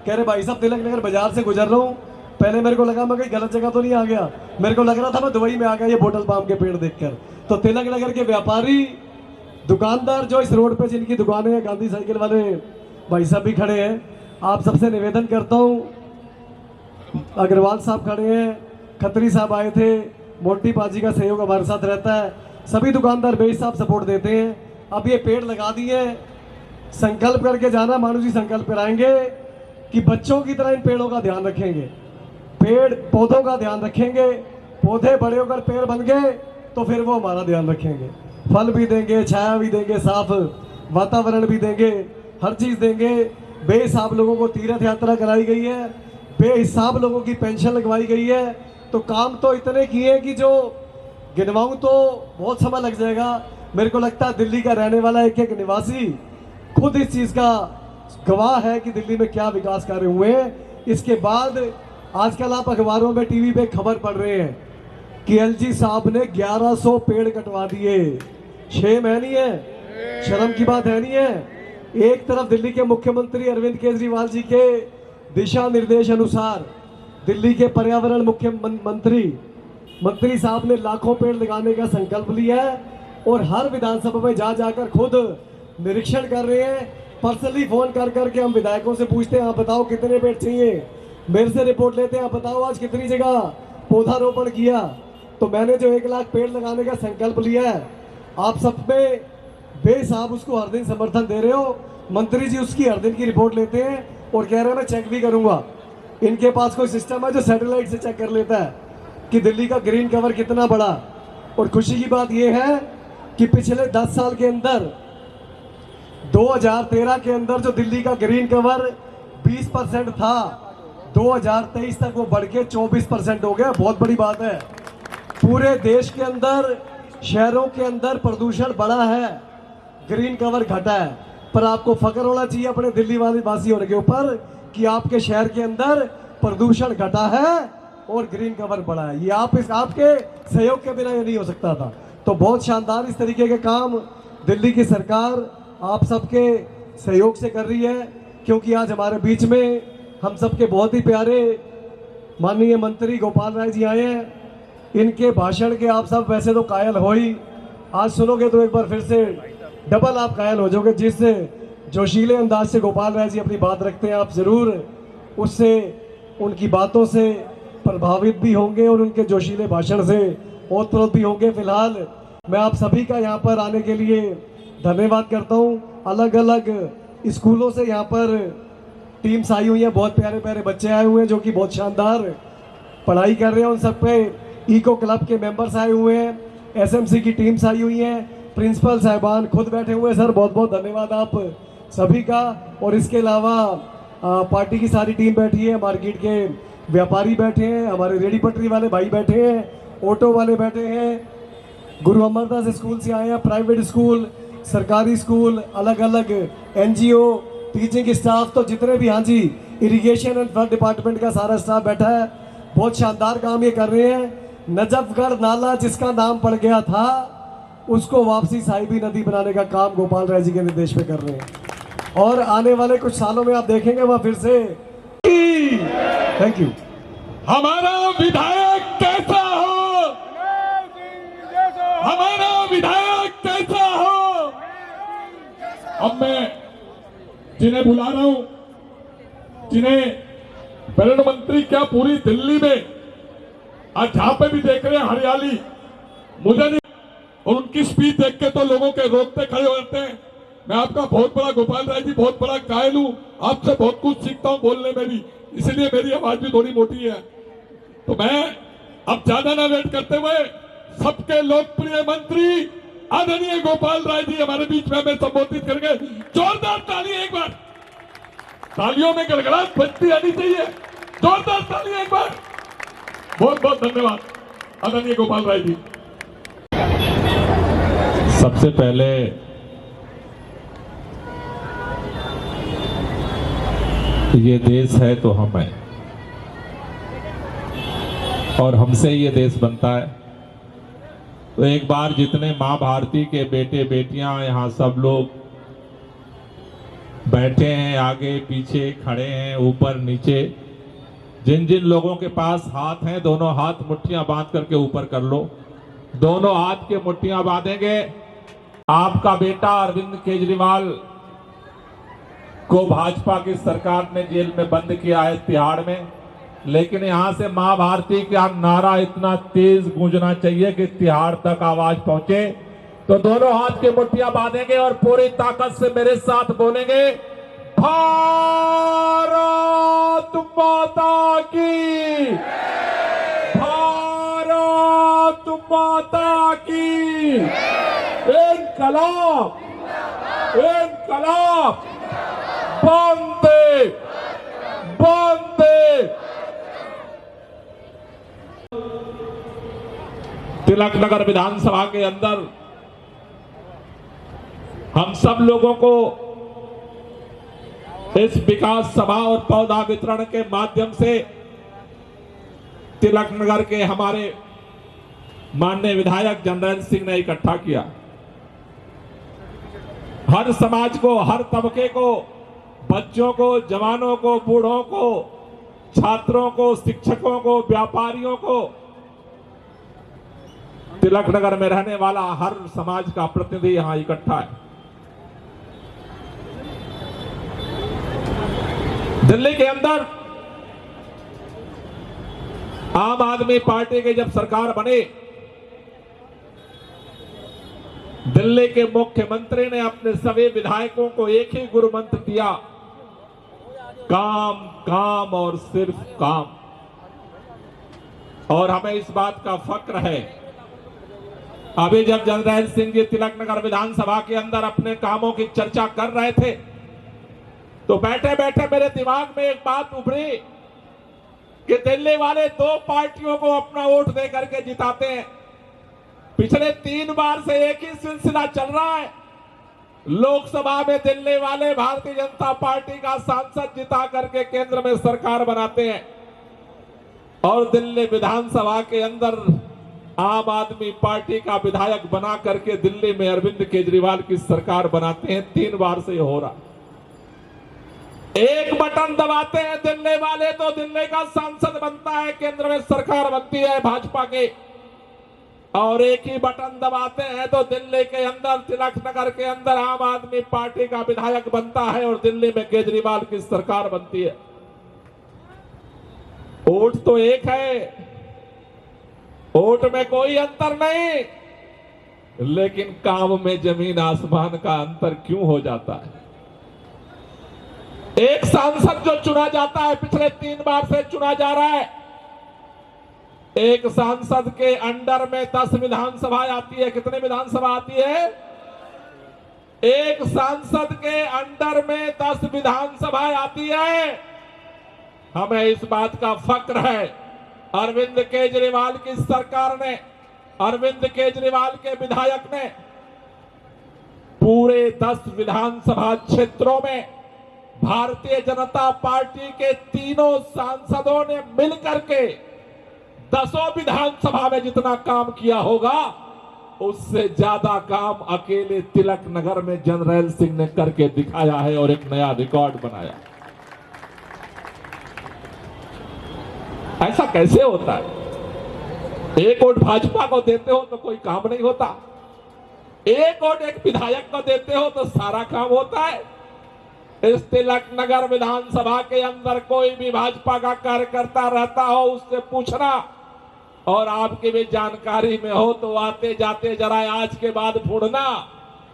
कह रहे भाई साहब तिलक नगर बाजार से गुजर रहा हूँ, पहले मेरे को लगा मैं कहीं गलत जगह तो नहीं आ गया, मेरे को लग रहा था मैं दुबई में आ गया ये बोतल पाम के पेड़ देखकर। तो तिलक नगर के व्यापारी दुकानदार जो इस रोड पे जिनकी दुकानें हैं, गांधी साइकिल वाले भाई साहब भी खड़े हैं, आप सबसे निवेदन करता हूँ, अग्रवाल साहब खड़े हैं, खत्री साहब आए थे, मोटी पाजी का सहयोग हमारे साथ रहता है, सभी दुकानदार बेहिसाब सपोर्ट देते हैं। अब ये पेड़ लगा दिए, संकल्प करके जाना, मानू जी संकल्प कराएंगे कि बच्चों की तरह इन पेड़ों का ध्यान रखेंगे, पेड़ पौधों का ध्यान रखेंगे, पौधे बड़े होकर पेड़ बन गए तो फिर वो हमारा ध्यान रखेंगे, फल भी देंगे, छाया भी देंगे, साफ वातावरण भी देंगे, हर चीज़ देंगे। बेहिसाब लोगों को तीर्थ यात्रा कराई गई है, बेहिसाब लोगों की पेंशन लगवाई गई है। तो काम तो इतने किए कि जो गिनवाऊं तो बहुत समय लग जाएगा। मेरे को लगता है दिल्ली का रहने वाला एक एक निवासी खुद इस चीज़ का गवाह है कि दिल्ली में क्या विकास कार्य हुए हैं। इसके बाद आजकल आप अखबारों में टीवी पे खबर पढ़ रहे हैं कि एलजी साहब ने 1100 पेड़ कटवा दिए। शेम है नहीं है, शर्म की बात है नहीं है। एक तरफ दिल्ली के मुख्यमंत्री अरविंद केजरीवाल जी के दिशा निर्देश अनुसार दिल्ली के पर्यावरण मुख्य मंत्री साहब ने लाखों पेड़ लगाने का संकल्प लिया है और हर विधानसभा में जाकर खुद निरीक्षण कर रहे हैं। पर्सनली फोन कर करके हम विधायकों से पूछते हैं, आप बताओ कितने पेड़ चाहिए, मेरे से रिपोर्ट लेते हैं, आप बताओ आज कितनी जगह पौधारोपण किया। तो मैंने जो 1 लाख पेड़ लगाने का संकल्प लिया है, आप सब में बेहिसाब उसको हर दिन समर्थन दे रहे हो। मंत्री जी उसकी हर दिन की रिपोर्ट लेते हैं और कह रहे हैं मैं चेक भी करूंगा। इनके पास कोई सिस्टम है जो सैटेलाइट से चेक कर लेता है कि दिल्ली का ग्रीन कवर कितना बड़ा। और खुशी की बात यह है कि पिछले 10 साल के अंदर 2013 के अंदर जो दिल्ली का ग्रीन कवर 20% था, 2023 तक वो बढ़ के 24% हो गया। बहुत बड़ी बात है। पूरे देश के अंदर शहरों के अंदर प्रदूषण बढ़ा है, ग्रीन कवर घटा है, पर आपको फख्र होना चाहिए अपने दिल्ली वासी होने के ऊपर कि आपके शहर के अंदर प्रदूषण घटा है और ग्रीन कवर बढ़ा है। ये आपके सहयोग के बिना ये नहीं हो सकता था। तो बहुत शानदार इस तरीके के काम दिल्ली की सरकार आप सबके सहयोग से कर रही है, क्योंकि आज हमारे बीच में हम सबके बहुत ही प्यारे माननीय मंत्री गोपाल राय जी आए हैं। इनके भाषण के आप सब वैसे तो कायल हो ही, आज सुनोगे तो एक बार फिर से डबल आप कायल हो जाओगे। जिस जोशीले अंदाज से गोपाल राय जी अपनी बात रखते हैं, आप ज़रूर उससे उनकी बातों से प्रभावित भी होंगे और उनके जोशीले भाषण से ओतप्रोत भी होंगे। फिलहाल मैं आप सभी का यहाँ पर आने के लिए धन्यवाद करता हूँ। अलग अलग स्कूलों से यहाँ पर टीम्स आई हुई हैं, बहुत प्यारे प्यारे बच्चे आए हुए हैं जो कि बहुत शानदार पढ़ाई कर रहे हैं। उन सब पे इको क्लब के मेंबर्स आए हुए हैं, एसएमसी की टीम्स आई हुई हैं, प्रिंसिपल साहिबान खुद बैठे हुए हैं। सर बहुत बहुत धन्यवाद आप सभी का। और इसके अलावा पार्टी की सारी टीम बैठी है, मार्केट के व्यापारी बैठे हैं, हमारे रेडी पटरी वाले भाई बैठे हैं, ऑटो वाले बैठे हैं, गुरु अमरदास स्कूल से आए हैं, प्राइवेट स्कूल, सरकारी स्कूल, अलग अलग एनजीओ, टीचिंग स्टाफ, तो जितने भी, हाँ जी, इरिगेशन एंड फ्लड डिपार्टमेंट का सारा स्टाफ बैठा है। बहुत शानदार काम ये कर रहे हैं। नजफगढ़ नाला जिसका नाम पड़ गया था उसको वापसी साहिबी नदी बनाने का काम गोपाल राय जी के निर्देश पे कर रहे हैं और आने वाले कुछ सालों में आप देखेंगे वह फिर से। Thank you. हमारा विधायक कैसा हो, हमारा विधायक कैसा हो। अब मैं जिन्हें बुला रहा हूं, जिन्हें पर्यटन मंत्री क्या पूरी दिल्ली में आज जहां पे भी देख रहे हैं हरियाली, मुझे नहीं, और उनकी स्पीच देख के तो लोगों के रोकते खड़े हो जाते हैं। मैं आपका बहुत बड़ा गोपाल राय जी बहुत बड़ा कायल हूं, आपसे बहुत कुछ सीखता हूं बोलने में भी, इसलिए मेरी आवाज भी थोड़ी मोटी है। तो मैं अब ज्यादा ना वेट करते हुए सबके लोकप्रिय मंत्री आदरणीय गोपाल राय जी हमारे बीच में हमें संबोधित करेंगे। जोरदार ताली, एक बार तालियों में गड़गड़ाहट बजती आनी चाहिए, जोरदार ताली एक बार। बहुत बहुत धन्यवाद आदरणीय गोपाल राय जी। सबसे पहले ये देश है तो हम हैं, और हमसे ये देश बनता है। तो एक बार जितने माँ भारती के बेटे बेटियां यहाँ सब लोग बैठे हैं, आगे पीछे खड़े हैं, ऊपर नीचे, जिन जिन लोगों के पास हाथ हैं दोनों हाथ मुट्ठियां बांध करके ऊपर कर लो। दोनों हाथ के मुट्ठियां बांधेंगे। आपका बेटा अरविंद केजरीवाल को भाजपा की सरकार ने जेल में बंद किया है तिहाड़ में, लेकिन यहां से मां भारती का नारा इतना तेज गूंजना चाहिए कि तिहाड़ तक आवाज पहुंचे। तो दोनों हाथ की मुट्ठियां बांधेंगे और पूरी ताकत से मेरे साथ बोलेंगे, भारत माता की, भारत माता की, इनकलाब, इनकलाब, वंदे वंदे। तिलक नगर विधानसभा के अंदर हम सब लोगों को इस विकास सभा और पौधा वितरण के माध्यम से तिलक नगर के हमारे माननीय विधायक जनरैल सिंह ने इकट्ठा किया। हर समाज को, हर तबके को, बच्चों को, जवानों को, बूढ़ों को, छात्रों को, शिक्षकों को, व्यापारियों को, तिलक नगर में रहने वाला हर समाज का प्रतिनिधि यहां इकट्ठा है। दिल्ली के अंदर आम आदमी पार्टी की जब सरकार बनी, दिल्ली के मुख्यमंत्री ने अपने सभी विधायकों को एक ही गुरु मंत्र दिया, काम काम और सिर्फ काम। और हमें इस बात का फक्र है, अभी जब जनरैल सिंह जी तिलक नगर विधानसभा के अंदर अपने कामों की चर्चा कर रहे थे, तो बैठे बैठे मेरे दिमाग में एक बात उभरी कि दिल्ली वाले दो पार्टियों को अपना वोट दे करके जिताते हैं। पिछले 3 बार से एक ही सिलसिला चल रहा है। लोकसभा में दिल्ली वाले भारतीय जनता पार्टी का सांसद जिता करके केंद्र में सरकार बनाते हैं, और दिल्ली विधानसभा के अंदर आम आदमी पार्टी का विधायक बना करके दिल्ली में अरविंद केजरीवाल की सरकार बनाते हैं। 3 बार से हो रहा। एक बटन दबाते हैं दिल्ली वाले तो दिल्ली का सांसद बनता है, केंद्र में सरकार बनती है भाजपा की, और एक ही बटन दबाते हैं तो दिल्ली के अंदर, तिलक नगर के अंदर आम आदमी पार्टी का विधायक बनता है और दिल्ली में केजरीवाल की सरकार बनती है। वोट तो एक है, वोट में कोई अंतर नहीं, लेकिन काम में जमीन आसमान का अंतर क्यों हो जाता है। एक सांसद जो चुना जाता है, पिछले 3 बार से चुना जा रहा है, एक सांसद के अंडर में 10 विधानसभा आती है। कितने विधानसभा आती है? एक सांसद के अंडर में 10 विधानसभा आती है। हमें इस बात का फक्र है, अरविंद केजरीवाल की सरकार ने, अरविंद केजरीवाल के विधायक ने पूरे 10 विधानसभा क्षेत्रों में भारतीय जनता पार्टी के तीनों सांसदों ने मिलकर के 10 विधानसभा में जितना काम किया होगा, उससे ज्यादा काम अकेले तिलक नगर में जनरैल सिंह ने करके दिखाया है और एक नया रिकॉर्ड बनाया। ऐसा कैसे होता है? एक वोट भाजपा को देते हो तो कोई काम नहीं होता, एक वोट एक विधायक को देते हो तो सारा काम होता है। इस तिलक नगर विधानसभा के अंदर कोई भी भाजपा का कार्यकर्ता रहता हो, उससे पूछना, और आपकी भी जानकारी में हो तो आते जाते जरा आज के बाद ढूंढना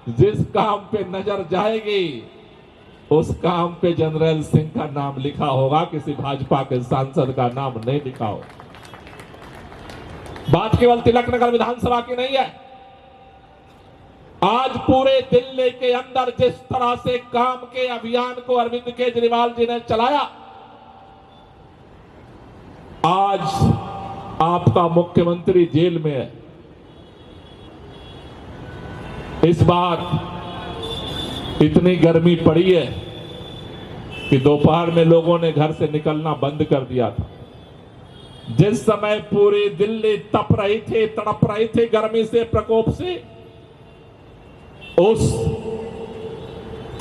जिस काम पे नजर जाएगी उस काम पे जर्नैल सिंह का नाम लिखा होगा, किसी भाजपा के सांसद का नाम नहीं लिखा हो। बात केवल तिलकनगर विधानसभा की नहीं है। आज पूरे दिल्ली के अंदर जिस तरह से काम के अभियान को अरविंद केजरीवाल जी ने चलाया, आज आपका मुख्यमंत्री जेल में है। इस बार इतनी गर्मी पड़ी है कि दोपहर में लोगों ने घर से निकलना बंद कर दिया था। जिस समय पूरी दिल्ली तप रही थी, तड़प रही थी गर्मी से, प्रकोप से, उस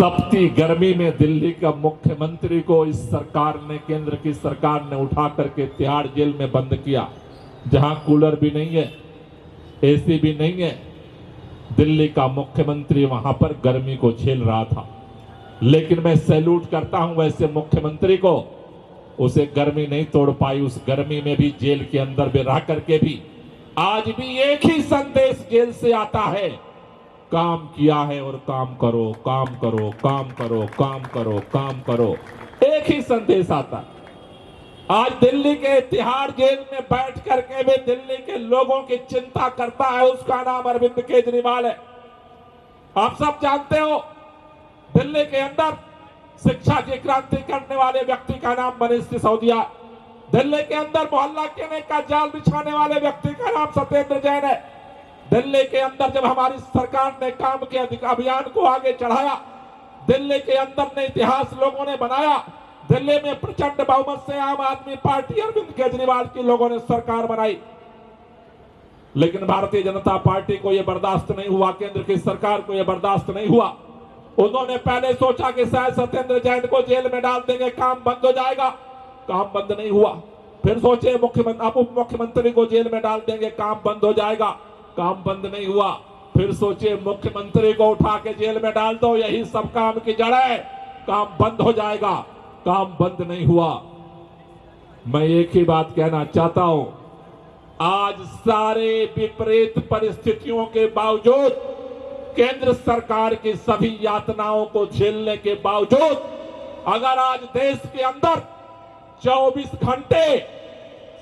तपती गर्मी में दिल्ली का मुख्यमंत्री को इस सरकार ने, केंद्र की सरकार ने उठा करके तिहाड़ जेल में बंद किया, जहां कूलर भी नहीं है, एसी भी नहीं है। दिल्ली का मुख्यमंत्री वहां पर गर्मी को झेल रहा था। लेकिन मैं सैल्यूट करता हूं वैसे मुख्यमंत्री को, उसे गर्मी नहीं तोड़ पाई। उस गर्मी में भी, जेल के अंदर भी रह करके भी आज भी एक ही संदेश जेल से आता है, काम किया है और काम करो, काम करो, काम करो, काम करो, काम करो। एक ही संदेश आता है। आज दिल्ली के तिहाड़ जेल में बैठ करके भी दिल्ली के लोगों की चिंता करता है, उसका नाम अरविंद केजरीवाल है। आप सब जानते हो, दिल्ली के अंदर शिक्षा की क्रांति करने वाले व्यक्ति का नाम मनीष सिसोदिया, दिल्ली के अंदर मोहल्ला केने का जाल बिछाने वाले व्यक्ति का नाम सत्येंद्र जैन है। दिल्ली के अंदर जब हमारी सरकार ने काम के अभियान को आगे चढ़ाया, दिल्ली के अंदर ने इतिहास लोगों ने बनाया। दिल्ली में प्रचंड बहुमत से आम आदमी पार्टी अरविंद केजरीवाल की लोगों ने सरकार बनाई। लेकिन भारतीय जनता पार्टी को यह बर्दाश्त नहीं हुआ, केंद्र की सरकार को यह बर्दाश्त नहीं हुआ। उन्होंने पहले सोचा कि शायद सत्येंद्र जैन को जेल में डाल देंगे, काम बंद हो जाएगा। काम बंद नहीं हुआ। फिर सोचे उप मुख्यमंत्री को जेल में डाल देंगे, काम बंद हो जाएगा। काम बंद नहीं हुआ। फिर सोचे मुख्यमंत्री को उठा के जेल में डाल दो, यही सब काम की जड़ है, काम बंद हो जाएगा। काम बंद नहीं हुआ। मैं एक ही बात कहना चाहता हूं, आज सारे विपरीत परिस्थितियों के बावजूद, केंद्र सरकार की सभी यातनाओं को झेलने के बावजूद, अगर आज देश के अंदर 24 घंटे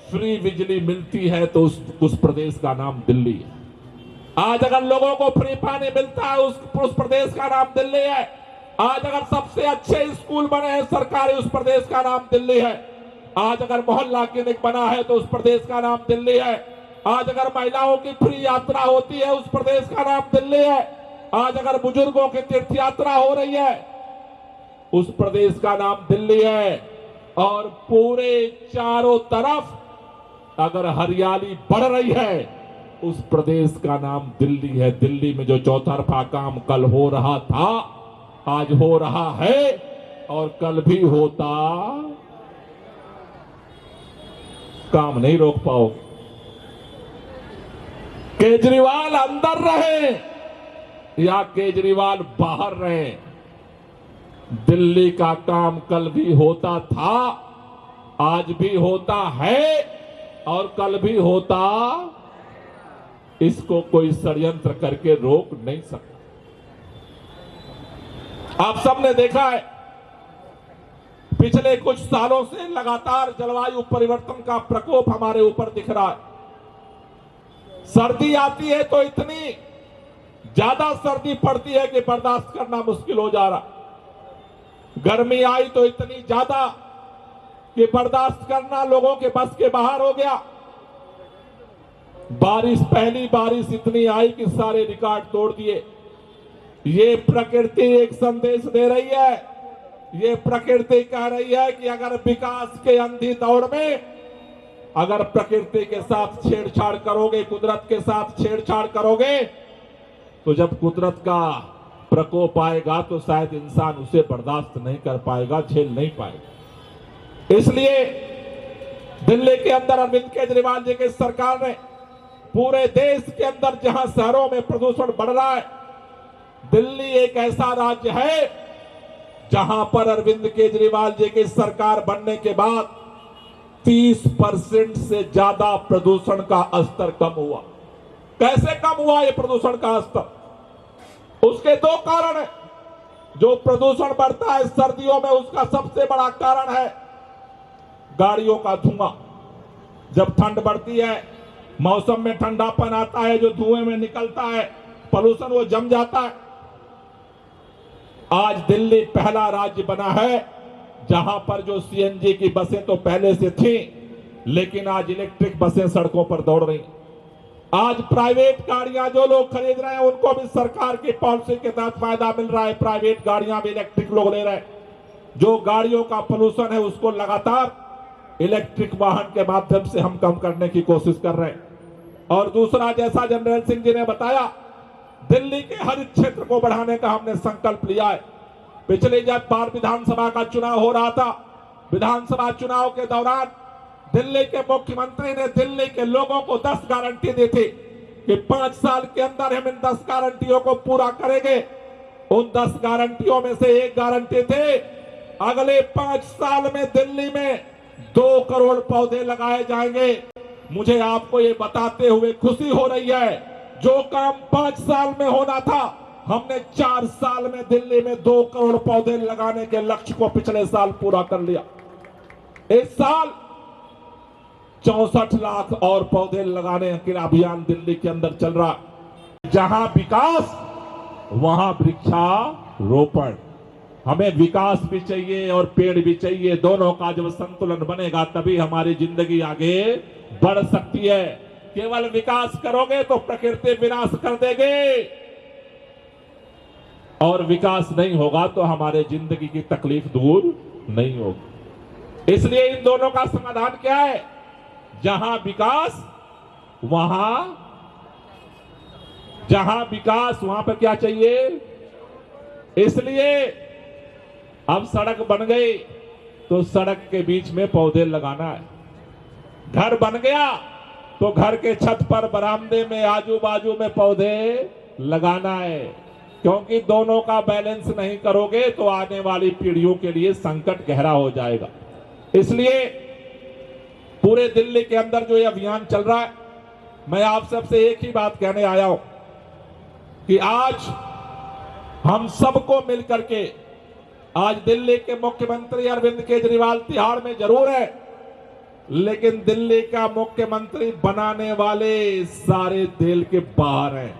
फ्री बिजली मिलती है तो उस प्रदेश का नाम दिल्ली है। आज अगर लोगों को फ्री पानी मिलता है उस प्रदेश का नाम दिल्ली है। आज अगर सबसे अच्छे स्कूल बने हैं सरकारी, उस प्रदेश का नाम दिल्ली है। आज अगर मोहल्ला क्लिनिक बना है तो उस प्रदेश का नाम दिल्ली है। आज अगर महिलाओं की फ्री यात्रा होती है उस प्रदेश का नाम दिल्ली है। आज अगर बुजुर्गों की तीर्थ यात्रा हो रही है उस प्रदेश का नाम दिल्ली है। और पूरे चारों तरफ अगर हरियाली बढ़ रही है उस प्रदेश का नाम दिल्ली है। दिल्ली में जो चौतरफा काम कल हो रहा था, आज हो रहा है और कल भी होता, काम नहीं रोक पाओगे। केजरीवाल अंदर रहे या केजरीवाल बाहर रहे, दिल्ली का काम कल भी होता था, आज भी होता है और कल भी होता। इसको कोई षड्यंत्र करके रोक नहीं सकता। आप सबने देखा है पिछले कुछ सालों से लगातार जलवायु परिवर्तन का प्रकोप हमारे ऊपर दिख रहा है। सर्दी आती है तो इतनी ज्यादा सर्दी पड़ती है कि बर्दाश्त करना मुश्किल हो जा रहा। गर्मी आई तो इतनी ज्यादा कि बर्दाश्त करना लोगों के बस के बाहर हो गया। बारिश, पहली बारिश इतनी आई कि सारे रिकॉर्ड तोड़ दिए। ये प्रकृति एक संदेश दे रही है। ये प्रकृति कह रही है कि अगर विकास के अंधी दौड़ में अगर प्रकृति के साथ छेड़छाड़ करोगे, कुदरत के साथ छेड़छाड़ करोगे, तो जब कुदरत का प्रकोप आएगा तो शायद इंसान उसे बर्दाश्त नहीं कर पाएगा, झेल नहीं पाएगा। इसलिए दिल्ली के अंदर अरविंद केजरीवाल जी की सरकार ने पूरे देश के अंदर जहां शहरों में प्रदूषण बढ़ रहा है, दिल्ली एक ऐसा राज्य है जहां पर अरविंद केजरीवाल जी की सरकार बनने के बाद 30% से ज्यादा प्रदूषण का स्तर कम हुआ। कैसे कम हुआ ये प्रदूषण का स्तर? उसके दो कारण है। जो प्रदूषण बढ़ता है सर्दियों में, उसका सबसे बड़ा कारण है गाड़ियों का धुआं। जब ठंड बढ़ती है, मौसम में ठंडापन आता है, जो धुएं में निकलता है पोल्यूशन, वो जम जाता है। आज दिल्ली पहला राज्य बना है जहां पर जो सीएनजी की बसें तो पहले से थी, लेकिन आज इलेक्ट्रिक बसें सड़कों पर दौड़ रही। आज प्राइवेट गाड़ियां जो लोग खरीद रहे हैं, उनको भी सरकार की पॉलिसी के तहत फायदा मिल रहा है। प्राइवेट गाड़ियां भी इलेक्ट्रिक लोग ले रहे हैं। जो गाड़ियों का पोल्यूशन है, उसको लगातार इलेक्ट्रिक वाहन के माध्यम से हम कम करने की कोशिश कर रहे हैं। और दूसरा, जैसा जनरल सिंह जी ने बताया, दिल्ली के हरित क्षेत्र को बढ़ाने का हमने संकल्प लिया है। पिछले जब बार विधानसभा का चुनाव हो रहा था, विधानसभा चुनाव के दौरान दिल्ली के मुख्यमंत्री ने दिल्ली के लोगों को 10 गारंटी दी थी कि 5 साल के अंदर हम इन 10 गारंटियों को पूरा करेंगे। उन 10 गारंटियों में से एक गारंटी थे, अगले 5 साल में दिल्ली में 2 करोड़ पौधे लगाए जाएंगे। मुझे आपको ये बताते हुए खुशी हो रही है, जो काम 5 साल में होना था, हमने 4 साल में दिल्ली में 2 करोड़ पौधे लगाने के लक्ष्य को पिछले साल पूरा कर लिया। इस साल 64 लाख और पौधे लगाने का अभियान दिल्ली के अंदर चल रहा है। जहां विकास, वहां वृक्षारोपण। हमें विकास भी चाहिए और पेड़ भी चाहिए। दोनों का जब संतुलन बनेगा, तभी हमारी जिंदगी आगे बढ़ सकती है। केवल विकास करोगे तो प्रकृति विनाश कर देगी, और विकास नहीं होगा तो हमारे जिंदगी की तकलीफ दूर नहीं होगी। इसलिए इन दोनों का समाधान क्या है? जहां विकास वहां पर क्या चाहिए? इसलिए अब सड़क बन गई तो सड़क के बीच में पौधे लगाना है। घर बन गया तो घर के छत पर, बरामदे में, आजू बाजू में पौधे लगाना है। क्योंकि दोनों का बैलेंस नहीं करोगे तो आने वाली पीढ़ियों के लिए संकट गहरा हो जाएगा। इसलिए पूरे दिल्ली के अंदर जो ये अभियान चल रहा है, मैं आप सबसे एक ही बात कहने आया हूं कि आज हम सबको मिलकर के, आज दिल्ली के मुख्यमंत्री अरविंद केजरीवाल तिहाड़ में जरूर है, लेकिन दिल्ली का मुख्यमंत्री बनाने वाले सारे जेल के बाहर हैं।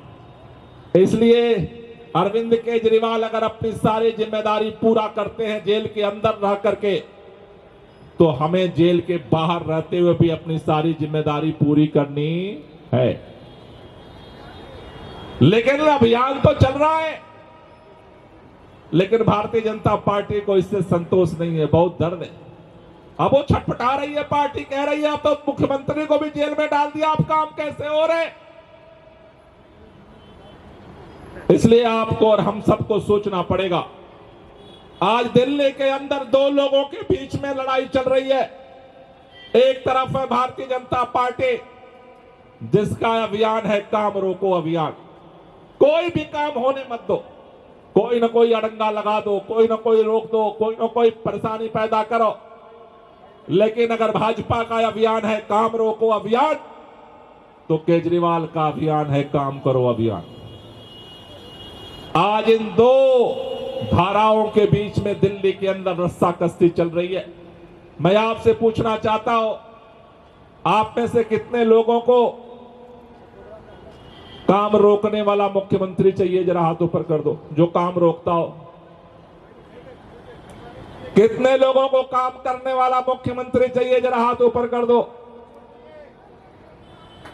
इसलिए अरविंद केजरीवाल अगर अपनी सारी जिम्मेदारी पूरा करते हैं जेल के अंदर रह करके, तो हमें जेल के बाहर रहते हुए भी अपनी सारी जिम्मेदारी पूरी करनी है। लेकिन अभियान तो चल रहा है, लेकिन भारतीय जनता पार्टी को इससे संतोष नहीं है, बहुत दर्द है। अब वो छटपटा रही है, पार्टी कह रही है अब तो मुख्यमंत्री को भी जेल में डाल दिया, अब काम कैसे हो रहे? इसलिए आपको और हम सबको सोचना पड़ेगा। आज दिल्ली के अंदर 2 लोगों के बीच में लड़ाई चल रही है। एक तरफ है भारतीय जनता पार्टी, जिसका अभियान है काम रोको अभियान। कोई भी काम होने मत दो, कोई ना कोई अड़ंगा लगा दो, कोई ना कोई रोक दो, कोई ना कोई परेशानी पैदा करो। लेकिन अगर भाजपा का अभियान है काम रोको अभियान, तो केजरीवाल का अभियान है काम करो अभियान। आज इन 2 धाराओं के बीच में दिल्ली के अंदर रस्साकसी चल रही है। मैं आपसे पूछना चाहता हूं, आप में से कितने लोगों को काम रोकने वाला मुख्यमंत्री चाहिए? जरा हाथ ऊपर कर दो जो काम रोकता हो। कितने लोगों को काम करने वाला मुख्यमंत्री चाहिए? जरा हाथ ऊपर कर दो।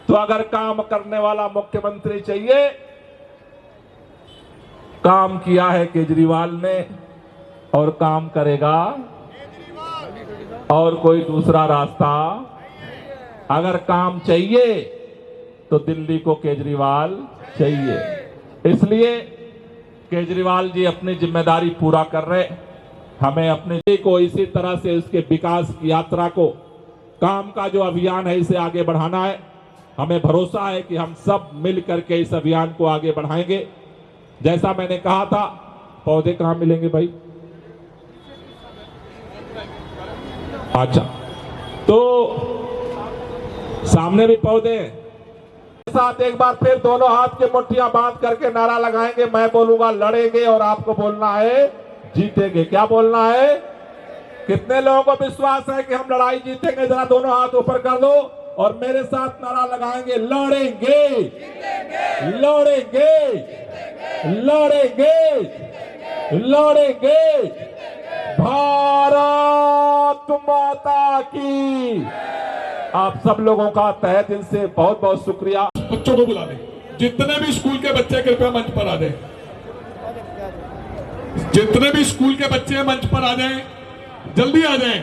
तो अगर काम करने वाला मुख्यमंत्री चाहिए, काम किया है केजरीवाल ने और काम करेगा, और कोई दूसरा रास्ता? अगर काम चाहिए तो दिल्ली को केजरीवाल चाहिए। इसलिए केजरीवाल जी अपनी जिम्मेदारी पूरा कर रहे। हमें अपने दिल्ली को इसी तरह से उसके विकास की यात्रा को, काम का जो अभियान है, इसे आगे बढ़ाना है। हमें भरोसा है कि हम सब मिल करके इस अभियान को आगे बढ़ाएंगे। जैसा मैंने कहा था, पौधे कहां मिलेंगे भाई? अच्छा, तो सामने भी पौधे हैं। साथ एक बार फिर दोनों हाथ की मुट्ठियां बांध करके नारा लगाएंगे। मैं बोलूंगा लड़ेंगे और आपको बोलना है जीतेंगे। क्या बोलना है? कितने लोगों को विश्वास है कि हम लड़ाई जीतेंगे? जरा दोनों हाथ ऊपर कर दो और मेरे साथ नारा लगाएंगे, लड़ेंगे, लड़ेंगे, लड़ेंगे, लड़ेंगे। भारत माता की। आप सब लोगों का तहे दिल से बहुत बहुत शुक्रिया। बच्चों को बुला लें, जितने भी स्कूल के बच्चे कृपया मंच पर आ जाएं। जितने भी स्कूल के बच्चे मंच पर आ जाएं, जल्दी आ जाएं।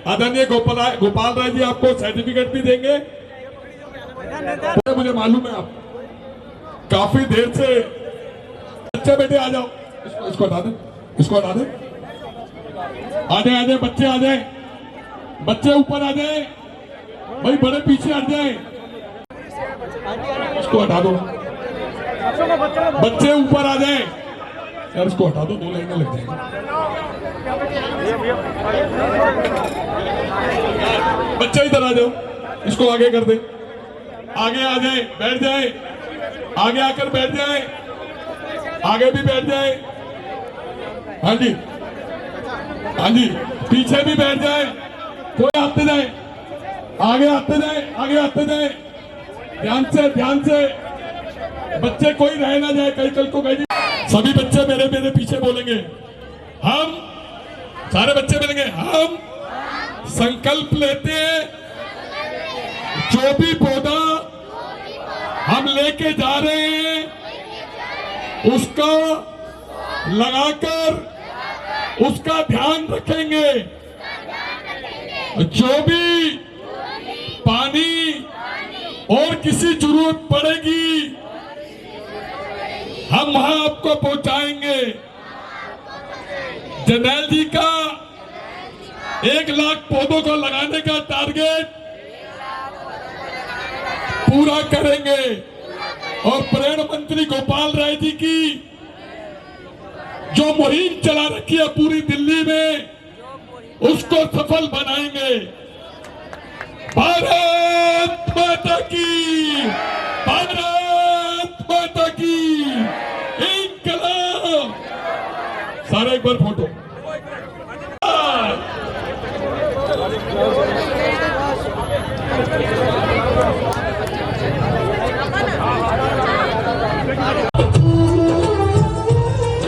आदरणीय गोपाल राय जी आपको सर्टिफिकेट भी देंगे। मुझे मालूम है आप काफी देर से। बच्चे बेटे आ जाओ, इसको हटा दे, इसको हटा दे। आ जाए बच्चे, आ जाए बच्चे, ऊपर आ जाए भाई, बड़े पीछे हट जाए। इसको हटा दो, बच्चे ऊपर आ जाए यार, इसको हटा दो, 2 लाइनें लग जाएंगी। बच्चे इधर आ जाओ, इसको आगे कर दे, आगे आ जाए, बैठ जाए, आगे आकर बैठ जाए, आगे भी बैठ जाए। हाँ जी, हाँ जी, पीछे भी बैठ जाए, कोई आते जाए, आगे आते जाए, आगे आते जाए, ध्यान से, ध्यान से। बच्चे कोई रह ना जाए, कल को कहीं। सभी बच्चे मेरे पीछे बोलेंगे, हम सारे बच्चे बोलेंगे, हम संकल्प लेते हैं जो भी पौधा हम लेके जा रहे हैं उसका लगाकर उसका ध्यान रखेंगे। जो भी पानी और किसी जरूरत पड़ेगी हम वहां आपको पहुंचाएंगे। जरनैल जी का 1 लाख पौधों को लगाने का टारगेट पूरा करेंगे और पर्यावरण मंत्री गोपाल राय जी की जो मुहिम चला रखी है पूरी दिल्ली में उसको सफल बनाएंगे। भारत माता की।